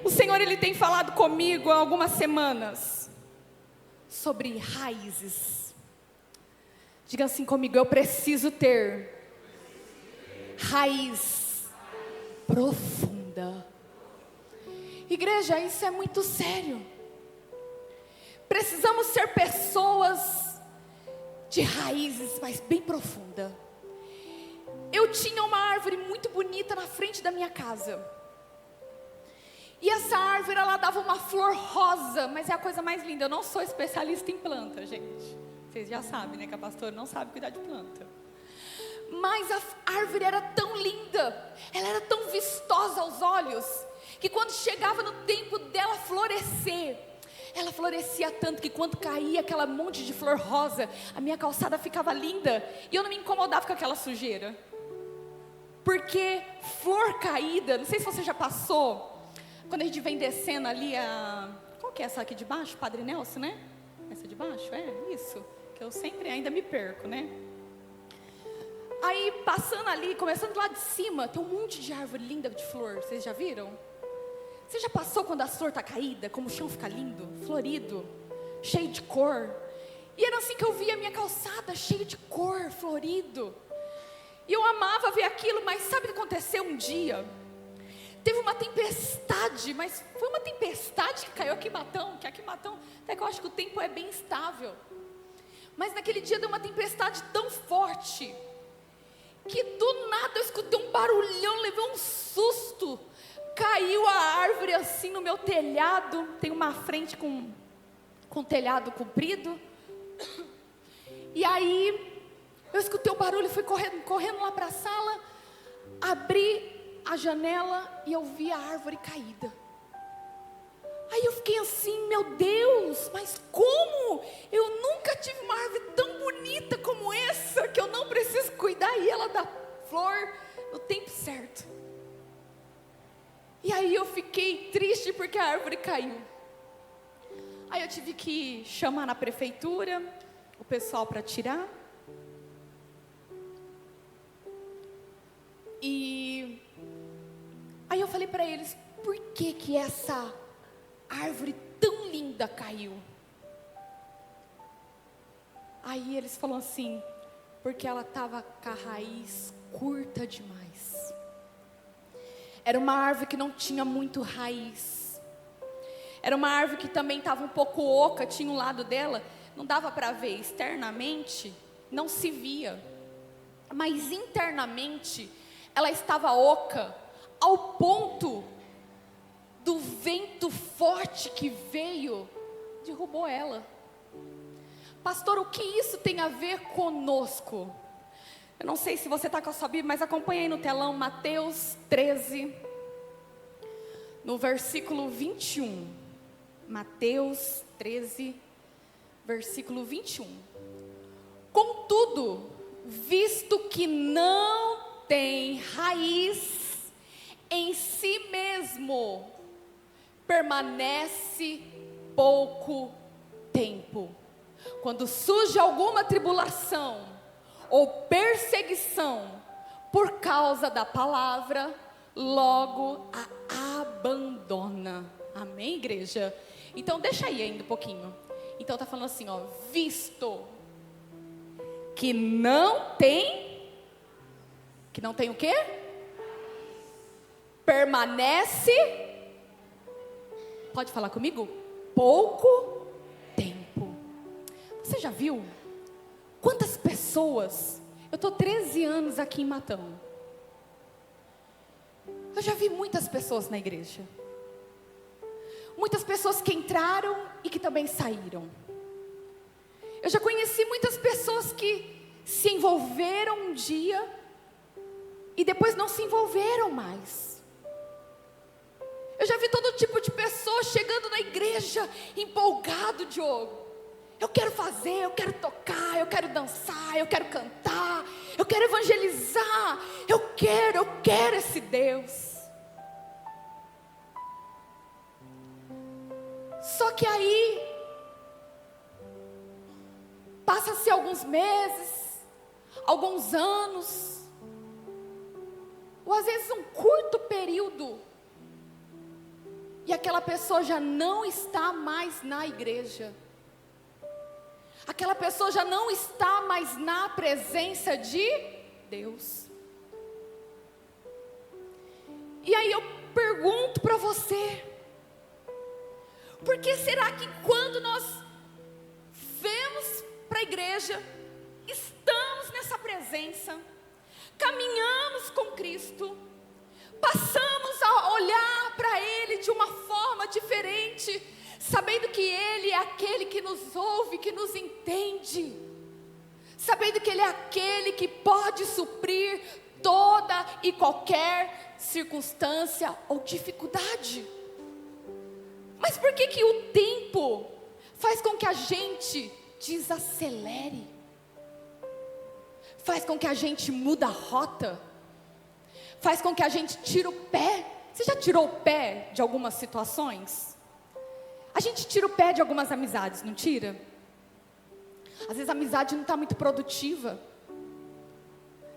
o Senhor ele tem falado comigo há algumas semanas sobre raízes. Diga assim comigo: eu preciso ter raiz profunda. Igreja, isso é muito sério. Precisamos ser pessoas de raízes, mas bem profunda. Eu tinha uma árvore muito bonita na frente da minha casa. E essa árvore, ela dava uma flor rosa, mas é a coisa mais linda. Eu não sou especialista em planta, gente. Vocês já sabem, né, que a pastora não sabe cuidar de planta. Mas a árvore era tão linda, ela era tão vistosa aos olhos, que quando chegava no tempo dela florescer, ela florescia tanto que quando caía aquela monte de flor rosa, a minha calçada ficava linda, e eu não me incomodava com aquela sujeira. Porque flor caída, não sei se você já passou, quando a gente vem descendo ali qual que é essa aqui de baixo? Padre Nelson, né? Essa de baixo? É, isso, que eu sempre ainda me perco, né? Aí passando ali, começando lá de cima, tem um monte de árvore linda de flor, vocês já viram? Você já passou quando a flor está caída, como o chão fica lindo, florido, cheio de cor? E era assim que eu via a minha calçada, cheio de cor, florido. E eu amava ver aquilo, mas sabe o que aconteceu um dia? Teve uma tempestade, mas foi uma tempestade que caiu aqui em Matão, até que eu acho que o tempo é bem estável. Mas naquele dia deu uma tempestade tão forte, que do nada eu escutei um barulhão, levei um susto. Caiu a árvore assim no meu telhado. Tem uma frente com telhado comprido. E aí eu escutei o barulho e fui correndo lá para a sala. Abri a janela e eu vi a árvore caída. Aí eu fiquei assim, meu Deus, mas como? Eu nunca tive uma árvore tão bonita como essa, que eu não preciso cuidar, e ela dá flor no tempo certo. E aí eu fiquei triste porque a árvore caiu. Aí eu tive que chamar na prefeitura o pessoal para tirar. E aí eu falei para eles: por que essa árvore tão linda caiu? Aí eles falaram assim: porque ela estava com a raiz curta demais. Era uma árvore que não tinha muito raiz. Era uma árvore que também estava um pouco oca, tinha um lado dela, não dava para ver externamente, não se via. Mas internamente, ela estava oca, ao ponto do vento forte que veio, derrubou ela. Pastor, o que isso tem a ver conosco? Eu não sei se você está com a sua Bíblia, mas acompanha aí no telão, Mateus 13, no versículo 21. Mateus 13, versículo 21. Contudo, visto que não tem raiz em si mesmo, permanece pouco tempo. Quando surge alguma tribulação ou perseguição por causa da palavra, logo a abandona. Amém, igreja? Então deixa aí ainda um pouquinho. Então está falando assim, ó, visto que não tem o quê? Permanece, pode falar comigo? Pouco tempo. Você já viu quantas pessoas? Eu estou 13 anos aqui em Matão. Eu já vi muitas pessoas na igreja. Muitas pessoas que entraram e que também saíram. Eu já conheci muitas pessoas que se envolveram um dia e depois não se envolveram mais. Eu já vi todo tipo de pessoas chegando na igreja empolgado, Diogo. Eu quero fazer, eu quero tocar, eu quero dançar, eu quero cantar, eu quero evangelizar, eu quero esse Deus. Só que aí, passa-se alguns meses, alguns anos, ou às vezes um curto período, e aquela pessoa já não está mais na igreja. Aquela pessoa já não está mais na presença de Deus. E aí eu pergunto para você, por que será que quando nós vemos para a igreja, estamos nessa presença, caminhamos com Cristo, passamos a olhar para Ele de uma forma diferente, sabendo que Ele é aquele que nos ouve, que nos entende, sabendo que Ele é aquele que pode suprir toda e qualquer circunstância ou dificuldade? Mas por que o tempo faz com que a gente desacelere? Faz com que a gente muda a rota? Faz com que a gente tire o pé? Você já tirou o pé de algumas situações? A gente tira o pé de algumas amizades, não tira? Às vezes a amizade não está muito produtiva.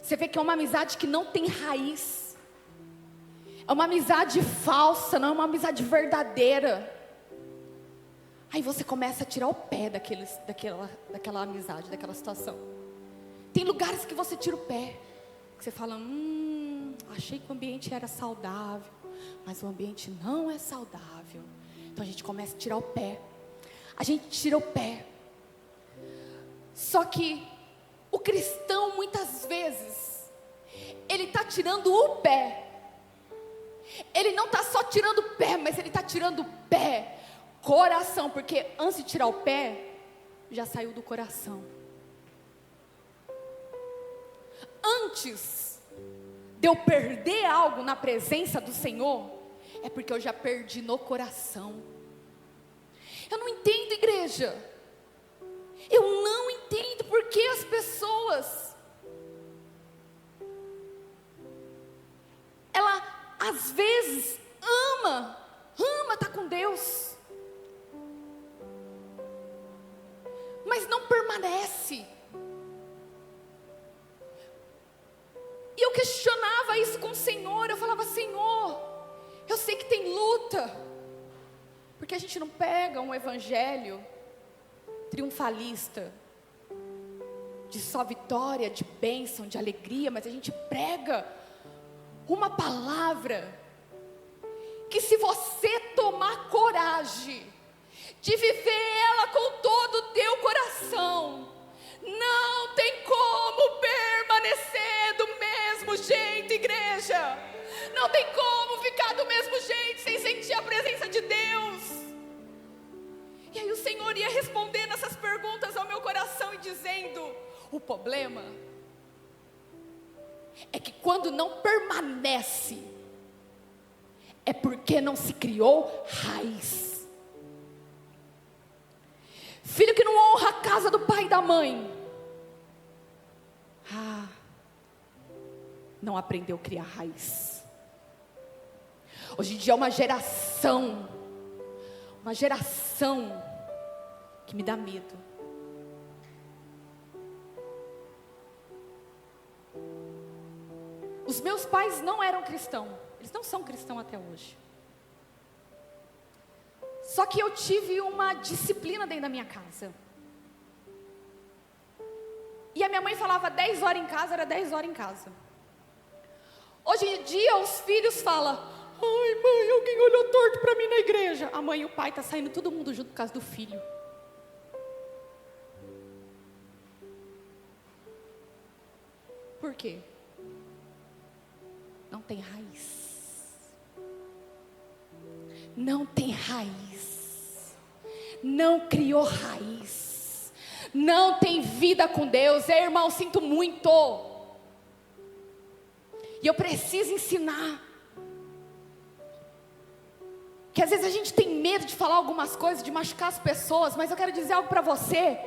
Você vê que é uma amizade que não tem raiz. É uma amizade falsa, não é uma amizade verdadeira. Aí você começa a tirar o pé daquela amizade, daquela situação. Tem lugares que você tira o pé, que você fala, achei que o ambiente era saudável, mas o ambiente não é saudável. Então a gente começa a tirar o pé. A gente tira o pé. Só que o cristão muitas vezes, ele está tirando o pé. Ele não está só tirando o pé, mas ele está tirando o pé, coração, porque antes de tirar o pé, já saiu do coração. Antes de eu perder algo na presença do Senhor, é porque eu já perdi no coração. Eu não entendo, igreja. Eu não entendo porque as pessoas, ela às vezes ama estar com Deus, mas não permanece. E eu questionava isso com o Senhor. Eu falava, Senhor, eu sei que tem luta, porque a gente não pega um evangelho triunfalista, de só vitória, de bênção, de alegria, mas a gente prega uma palavra, que se você tomar coragem, de viver ela com todo o teu coração, não tem como permanecer do mesmo jeito, igreja. Não tem como ficar do mesmo jeito, sem sentir a presença de Deus. E aí o Senhor ia respondendo essas perguntas ao meu coração e dizendo, o problema é que quando não permanece, é porque não se criou raiz. Filho que não honra a casa do pai e da mãe, não aprendeu a criar raiz. Hoje em dia é uma geração que me dá medo. Os meus pais não eram cristãos, eles não são cristãos até hoje. Só que eu tive uma disciplina dentro da minha casa. E a minha mãe falava 10 horas em casa, era 10 horas em casa. Hoje em dia os filhos falam, ai mãe, alguém olhou torto para mim na igreja. A mãe e o pai estão saindo todo mundo junto por causa do filho. Por quê? Não tem raiz. Não tem raiz. Não criou raiz. Não tem vida com Deus. Irmão, sinto muito. E eu preciso ensinar. Que às vezes a gente tem medo de falar algumas coisas, de machucar as pessoas. Mas eu quero dizer algo para você.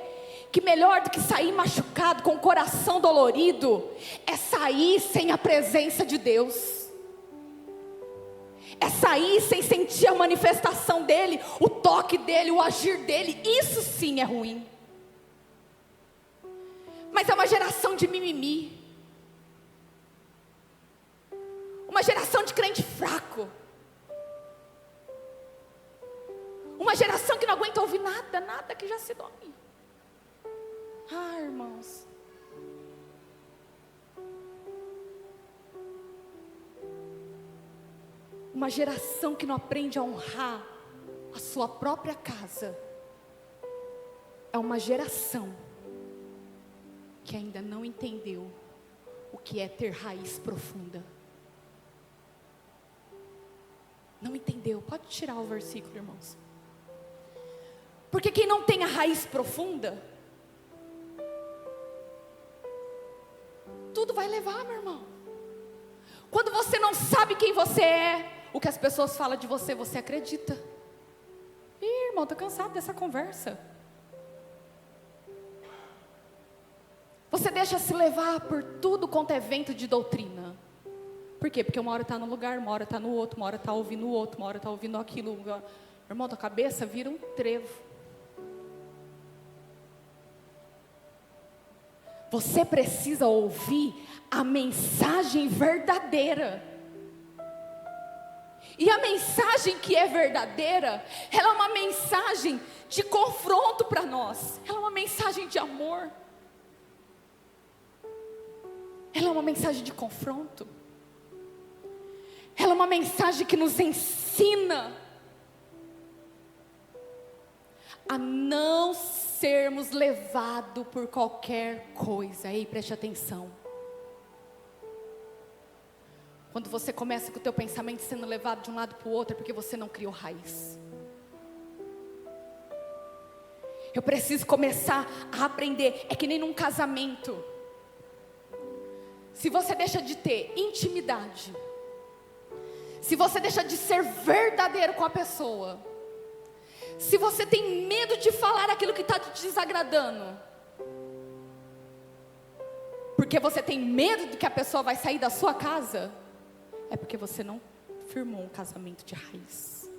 Que melhor do que sair machucado, com o coração dolorido, é sair sem a presença de Deus. É sair sem sentir a manifestação dEle, o toque dEle, o agir dEle. Isso sim é ruim. Mas é uma geração de mimimi. Uma geração de crente fraco. Uma geração que não aguenta ouvir nada, nada que já se dome. Irmãos. Uma geração que não aprende a honrar a sua própria casa. É uma geração que ainda não entendeu o que é ter raiz profunda. Não entendeu. Pode tirar o versículo, irmãos. Porque quem não tem a raiz profunda, tudo vai levar, meu irmão. Quando você não sabe quem você é, o que as pessoas falam de você, você acredita. Ih, irmão, estou cansado dessa conversa. Você deixa se levar por tudo quanto é vento de doutrina. Por quê? Porque uma hora está num lugar, uma hora está no outro, uma hora está ouvindo o outro, uma hora está ouvindo aquilo. Irmão, tua cabeça vira um trevo. Você precisa ouvir a mensagem verdadeira. E a mensagem que é verdadeira, ela é uma mensagem de confronto para nós. Ela é uma mensagem de amor. Ela é uma mensagem de confronto. Ela é uma mensagem que nos ensina a não sermos levados por qualquer coisa. Ei, preste atenção. Quando você começa com o teu pensamento sendo levado de um lado para o outro, é porque você não criou raiz. Eu preciso começar a aprender. É que nem num casamento. Se você deixa de ter intimidade, se você deixa de ser verdadeiro com a pessoa, se você tem medo de falar aquilo que está te desagradando, porque você tem medo de que a pessoa vai sair da sua casa, é porque você não firmou um casamento de raiz.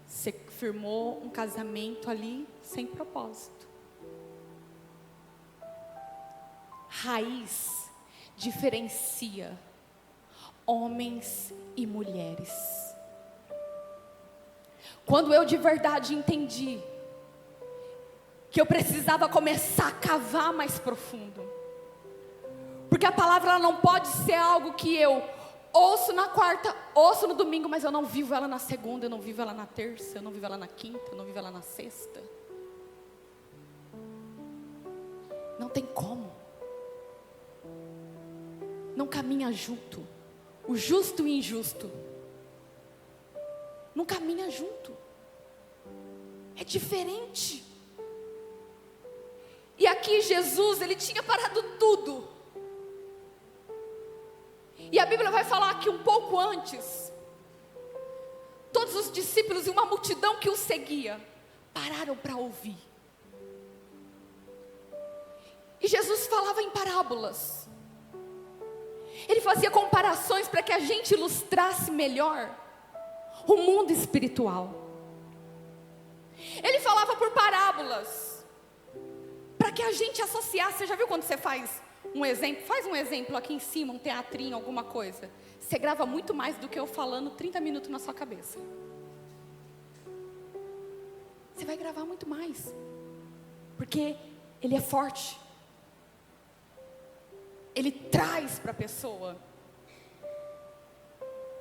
Você firmou um casamento ali sem propósito. Raiz diferencia homens e mulheres. Quando eu de verdade entendi que eu precisava começar a cavar mais profundo, porque a palavra ela não pode ser algo que eu ouço na quarta, ouço no domingo, mas eu não vivo ela na segunda, eu não vivo ela na terça, eu não vivo ela na quinta, eu não vivo ela na sexta. Não tem como. Não caminha junto. O justo e o injusto não caminha junto. É diferente. E aqui Jesus, ele tinha parado tudo. E a Bíblia vai falar que um pouco antes, todos os discípulos e uma multidão que o seguia, pararam para ouvir. E Jesus falava em parábolas. Ele fazia comparações para que a gente ilustrasse melhor o mundo espiritual. Ele falava por parábolas, para que a gente associasse. Você já viu quando você faz um exemplo? Faz um exemplo aqui em cima, um teatrinho, alguma coisa. Você grava muito mais do que eu falando 30 minutos na sua cabeça. Você vai gravar muito mais, porque ele é forte. Ele traz para a pessoa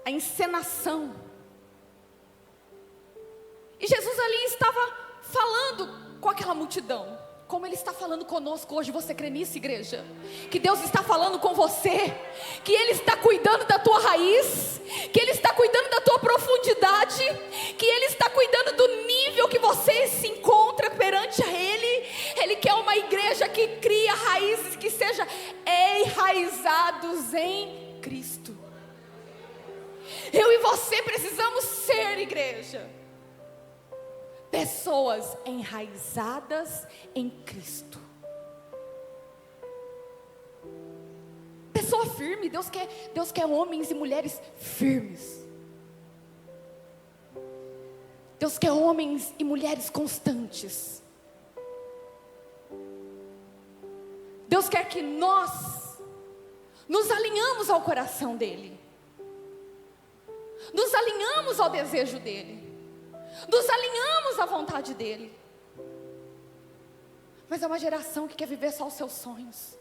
a encenação. E Jesus ali estava falando com aquela multidão, como Ele está falando conosco hoje. Você crê nisso, igreja? Que Deus está falando com você, que Ele está cuidando da tua raiz, que Ele está cuidando da tua profundidade, que Ele está cuidando do nível que você se encontra perante a Ele. Ele quer uma igreja que cria raízes, que seja enraizados em Cristo. Eu e você precisamos ser, igreja, pessoas enraizadas em Cristo. Pessoa firme. Deus quer homens e mulheres firmes. Deus quer homens e mulheres constantes. Deus quer que nós nos alinhamos ao coração dEle, nos alinhamos ao desejo dEle. nos alinhamos à vontade dEle. Mas é uma geração que quer viver só os seus sonhos.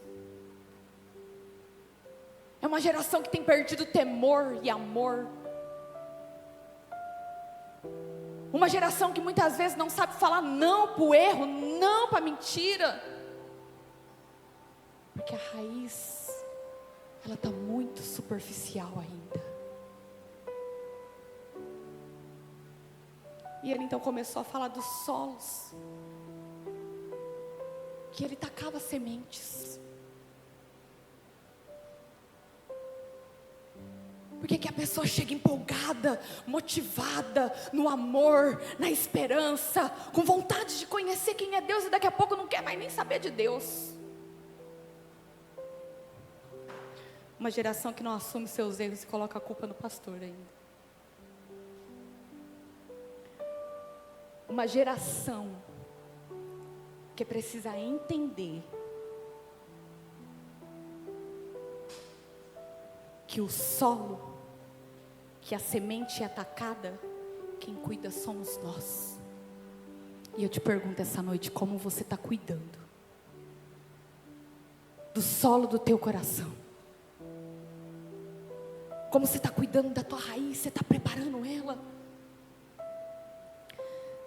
É uma geração que tem perdido temor e amor. Uma geração que muitas vezes não sabe falar não para o erro, não para a mentira. Porque a raiz, ela está muito superficial ainda. E ele então começou a falar dos solos, que ele tacava sementes. Porque que a pessoa chega empolgada, motivada, no amor, na esperança, com vontade de conhecer quem é Deus, e daqui a pouco não quer mais nem saber de Deus. Uma geração que não assume seus erros e coloca a culpa no pastor ainda. Uma geração que precisa entender que o solo, que a semente é atacada, quem cuida somos nós. E eu te pergunto essa noite, como você está cuidando do solo do teu coração? Como você está cuidando da tua raiz? Você está preparando ela?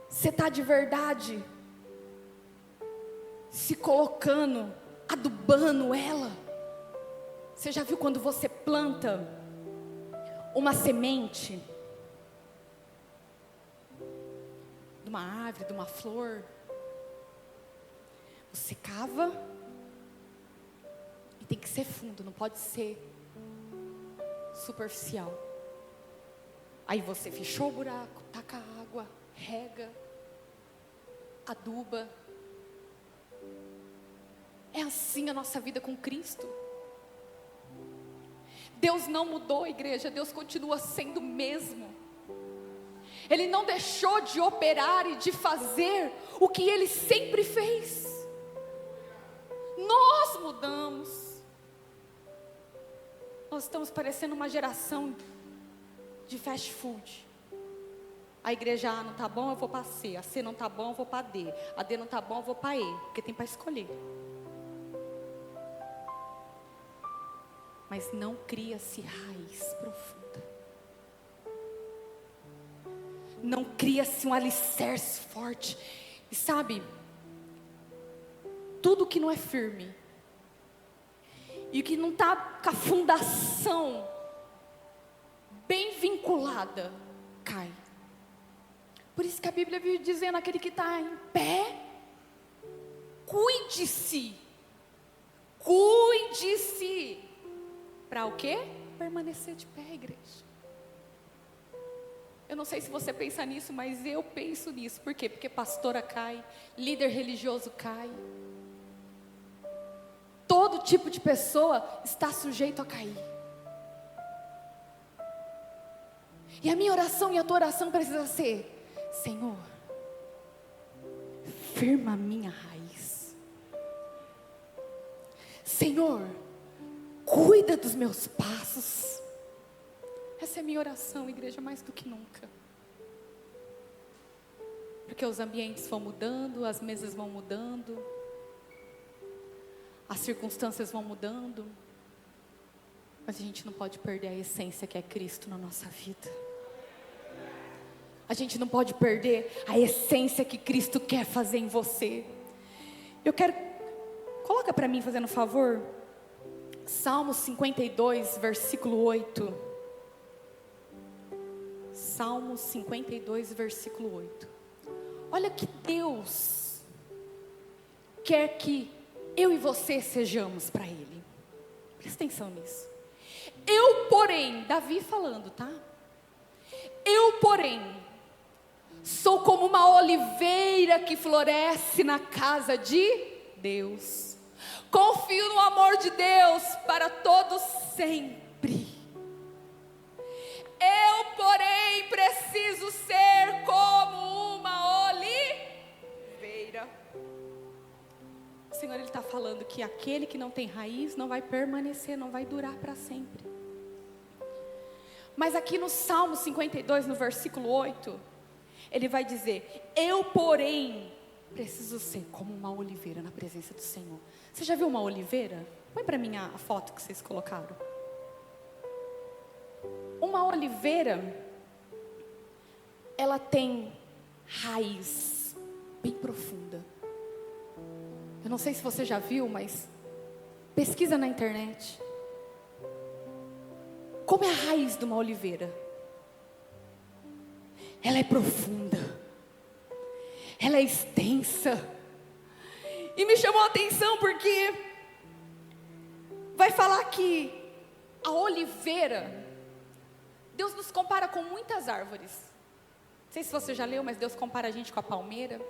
Você está de verdade se colocando, adubando ela? Você já viu quando você planta uma semente de uma árvore, de uma flor? Você cava e tem que ser fundo, não pode ser superficial. Aí você fechou o buraco, taca água, rega, aduba. É assim a nossa vida com Cristo. Deus não mudou, igreja, Deus continua sendo o mesmo. Ele não deixou de operar e de fazer o que Ele sempre fez. Nós mudamos. Nós estamos parecendo uma geração de fast food. A igreja A não está bom, eu vou para C. A C não está bom, eu vou para D. A D não está bom, eu vou para E. Porque tem para escolher. Mas não cria-se raiz profunda. Não cria-se um alicerce forte. E sabe, tudo que não é firme e que não está com a fundação bem vinculada, cai. Por isso que a Bíblia vive dizendo: aquele que está em pé, cuide-se. Cuide-se. Para o quê? Permanecer de pé, igreja. Eu não sei se você pensa nisso, mas eu penso nisso. Por quê? Porque pastora cai, líder religioso cai. Todo tipo de pessoa está sujeito a cair. E a minha oração e a tua oração precisa ser: Senhor, firma a minha raiz. Senhor, cuida dos meus passos. Essa é a minha oração, igreja, mais do que nunca. Porque os ambientes vão mudando, as mesas vão mudando, as circunstâncias vão mudando, mas a gente não pode perder a essência que é Cristo na nossa vida. A gente não pode perder a essência que Cristo quer fazer em você. Eu quero, coloca para mim, fazendo um favor, Salmo 52, versículo 8. Salmo 52, versículo 8. Olha que Deus quer que eu e você sejamos para Ele. Presta atenção nisso. Eu, porém, Davi falando, tá? Eu, porém, sou como uma oliveira que floresce na casa de Deus. Confio no amor de Deus para todos sempre. Eu, porém, preciso ser como uma oliveira. O Senhor, Ele está falando que aquele que não tem raiz não vai permanecer, não vai durar para sempre. Mas aqui no Salmo 52, no versículo 8, Ele vai dizer: eu, porém, preciso ser como uma oliveira na presença do Senhor. Você já viu uma oliveira? Põe para mim a foto que vocês colocaram. Uma oliveira, ela tem raiz bem profunda. Eu não sei se você já viu, mas pesquisa na internet. Como é a raiz de uma oliveira? Ela é profunda, ela é extensa. E me chamou a atenção porque vai falar que a oliveira, Deus nos compara com muitas árvores. Não sei se você já leu, mas Deus compara a gente com a palmeira.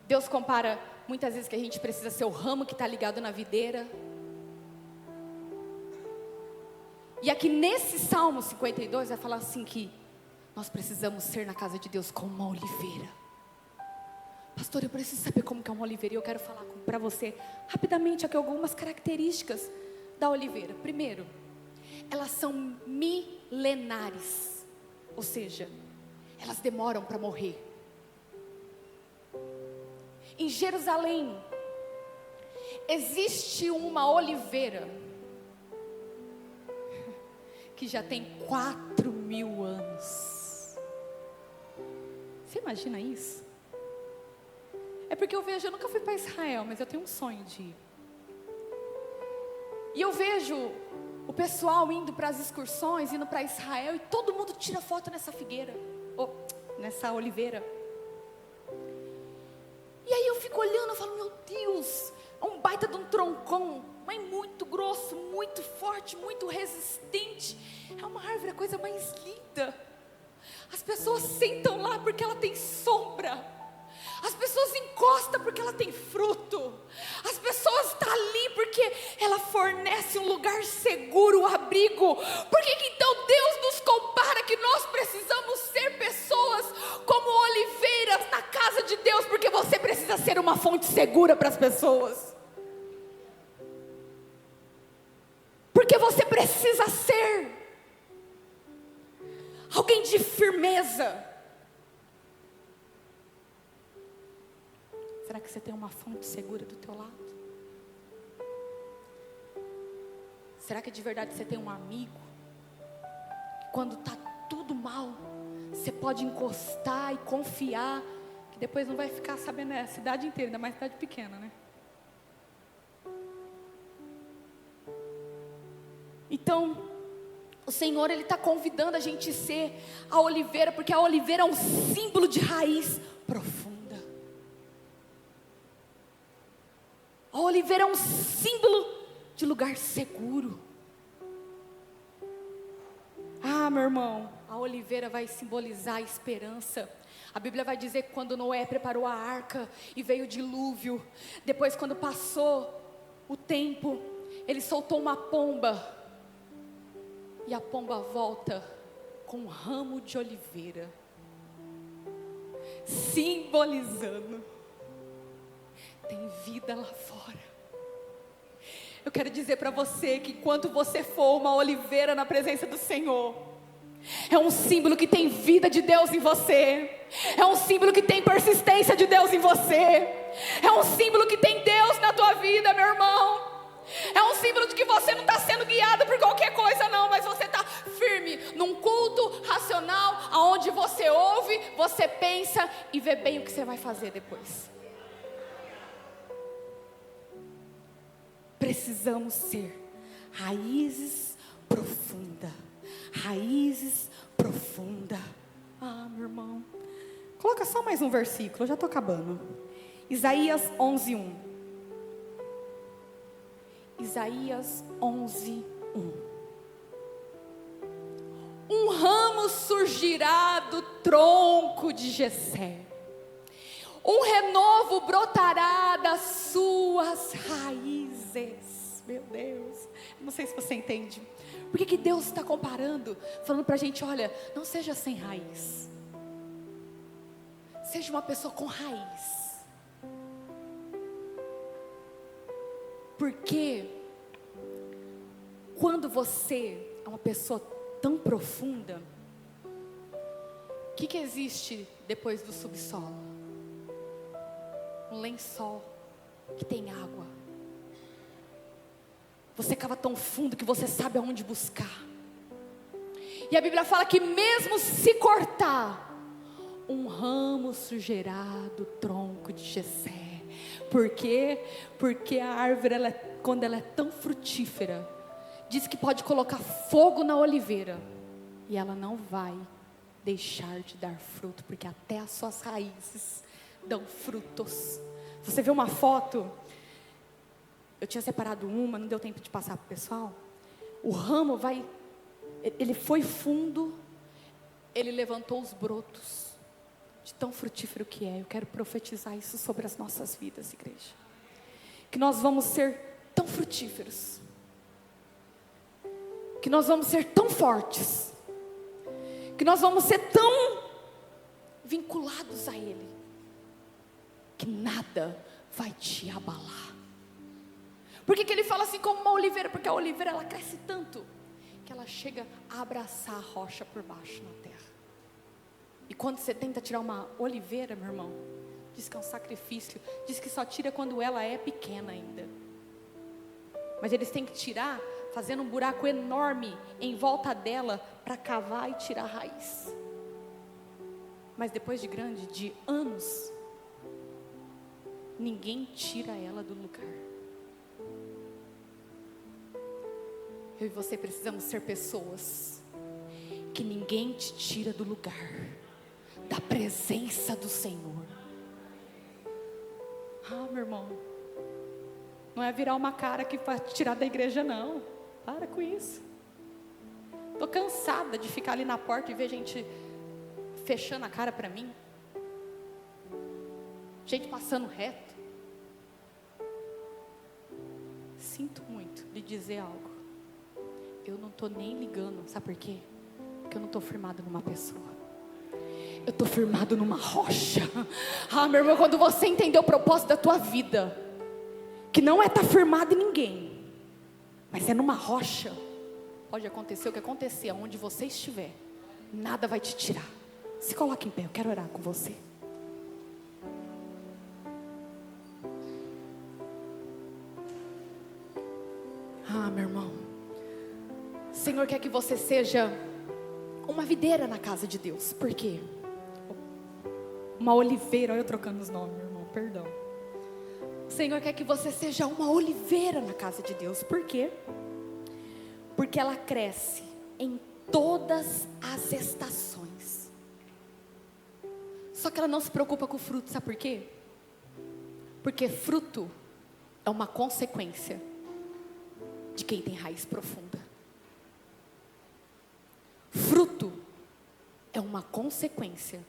Deus compara muitas vezes que a gente precisa ser o ramo que está ligado na videira. E aqui nesse Salmo 52 vai falar assim que nós precisamos ser na casa de Deus como uma oliveira. Pastor, eu preciso saber como que é uma oliveira e eu quero falar para você rapidamente aqui algumas características da oliveira. Primeiro, elas são milenares, ou seja, elas demoram para morrer. Em Jerusalém existe uma oliveira que já tem 4.000 anos. Você imagina isso? É porque eu nunca fui para Israel, mas eu tenho um sonho de ir. E eu vejo o pessoal indo para as excursões, indo para Israel, e todo mundo tira foto nessa figueira, ou nessa oliveira. E aí eu fico olhando e falo: meu Deus, é um baita de um troncão, mas muito grosso, muito forte, muito resistente. É uma árvore, a coisa mais linda. As pessoas sentam lá porque ela tem sombra. As pessoas encostam porque ela tem fruto. As pessoas estão ali porque ela fornece um lugar seguro, um abrigo. Por que então Deus nos compara que nós precisamos ser pessoas como oliveiras na casa de Deus? Porque você precisa ser uma fonte segura para as pessoas. Porque você precisa ser alguém de firmeza. Será que você tem uma fonte segura do teu lado? Será que de verdade você tem um amigo? Quando está tudo mal, você pode encostar e confiar, que depois não vai ficar sabendo, a cidade inteira, ainda mais cidade pequena, né? Então, o Senhor, Ele está convidando a gente a ser a oliveira, porque a oliveira é um símbolo de raiz profunda. A oliveira é um símbolo de lugar seguro. Ah, meu irmão, a oliveira vai simbolizar a esperança. A Bíblia vai dizer que quando Noé preparou a arca e veio o dilúvio, depois quando passou o tempo, ele soltou uma pomba. E a pomba volta com um ramo de oliveira, simbolizando: tem vida lá fora. Eu quero dizer para você que enquanto você for uma oliveira na presença do Senhor, é um símbolo que tem vida de Deus em você. É um símbolo que tem persistência de Deus em você. É um símbolo que tem Deus na tua vida, meu irmão. É um símbolo de que você não está sendo guiado por qualquer coisa não, mas você está firme num culto racional, aonde você ouve, você pensa e vê bem o que você vai fazer depois. Precisamos ser raízes profundas. Raízes profundas. Ah, meu irmão, coloca só mais um versículo, eu já estou acabando. Isaías 11:1. Isaías 11:1. Um ramo surgirá do tronco de Jessé, um renovo brotará das suas raízes. Meu Deus, não sei se você entende. Por que Deus está comparando, falando para a gente: olha, não seja sem raiz, seja uma pessoa com raiz. Porque quando você é uma pessoa tão profunda, O que existe depois do subsolo? Um lençol que tem água. Você cava tão fundo que você sabe aonde buscar. E a Bíblia fala que mesmo se cortar, um ramo surgirá do tronco de Jessé. Por quê? Porque a árvore, quando ela é tão frutífera, diz que pode colocar fogo na oliveira e ela não vai deixar de dar fruto, porque até as suas raízes dão frutos. Você vê uma foto, eu tinha separado uma, não deu tempo de passar para o pessoal. O ramo ele foi fundo, ele levantou os brotos, de tão frutífero que é. Eu quero profetizar isso sobre as nossas vidas, igreja, que nós vamos ser tão frutíferos, que nós vamos ser tão fortes, que nós vamos ser tão vinculados a Ele, que nada vai te abalar. Por que Ele fala assim como uma oliveira? Porque a oliveira, ela cresce tanto que ela chega a abraçar a rocha por baixo na terra. E quando você tenta tirar uma oliveira, meu irmão, diz que é um sacrifício, diz que só tira quando ela é pequena ainda. Mas eles têm que tirar fazendo um buraco enorme em volta dela para cavar e tirar a raiz. Mas depois de grande, de anos, ninguém tira ela do lugar. Eu e você precisamos ser pessoas que ninguém te tira do lugar, da presença do Senhor. Ah, meu irmão, não é virar uma cara que vai te tirar da igreja, não. Para com isso. Estou cansada de ficar ali na porta e ver gente fechando a cara para mim, gente passando reto. Sinto muito de dizer algo, eu não estou nem ligando. Sabe por quê? Porque eu não estou firmado numa pessoa, eu estou firmado numa rocha. Ah, meu irmão, quando você entender o propósito da tua vida, que não é estar firmado em ninguém, mas é numa rocha, pode acontecer o que acontecer, aonde você estiver, nada vai te tirar. Se coloque em pé, eu quero orar com você. Ah, meu irmão, o Senhor quer que você seja uma videira na casa de Deus. Por quê? Uma oliveira. Olha eu trocando os nomes, meu irmão, perdão. O Senhor quer que você seja uma oliveira na casa de Deus. Por quê? Porque ela cresce em todas as estações. Só que ela não se preocupa com o fruto. Sabe por quê? Porque fruto é uma consequência de quem tem raiz profunda. Fruto é uma consequência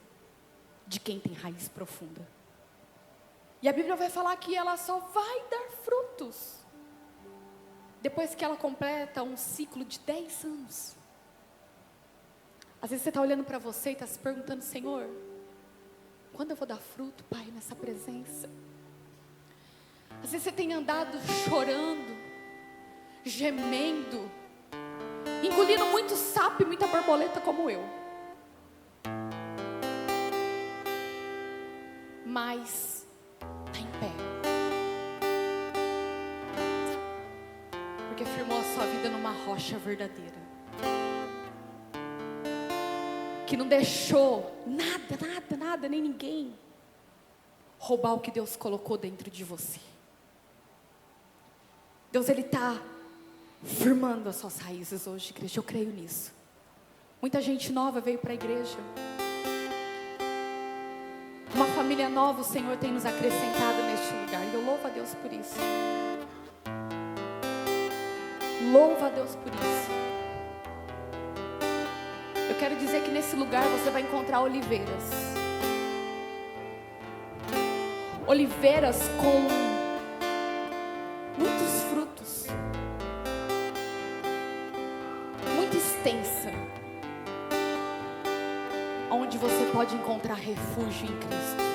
de quem tem raiz profunda. E a Bíblia vai falar que ela só vai dar frutos depois que ela completa um ciclo de 10 anos. Às vezes você está olhando para você e está se perguntando: Senhor, quando eu vou dar fruto, Pai, nessa presença? Às vezes você tem andado chorando, gemendo, engolindo muito sapo e muita borboleta como eu. Mas está em pé, porque firmou a sua vida numa rocha verdadeira, que não deixou nada, nem ninguém roubar o que Deus colocou dentro de você. Deus, Ele está firmando as suas raízes hoje, igreja. Eu creio nisso. Muita gente nova veio para a igreja. Uma família nova o Senhor tem nos acrescentado neste lugar. E eu louvo a Deus por isso. Louvo a Deus por isso. Eu quero dizer que nesse lugar você vai encontrar oliveiras. Oliveiras com muitos frutos. Muito extensa. Onde você pode encontrar refúgio em Cristo.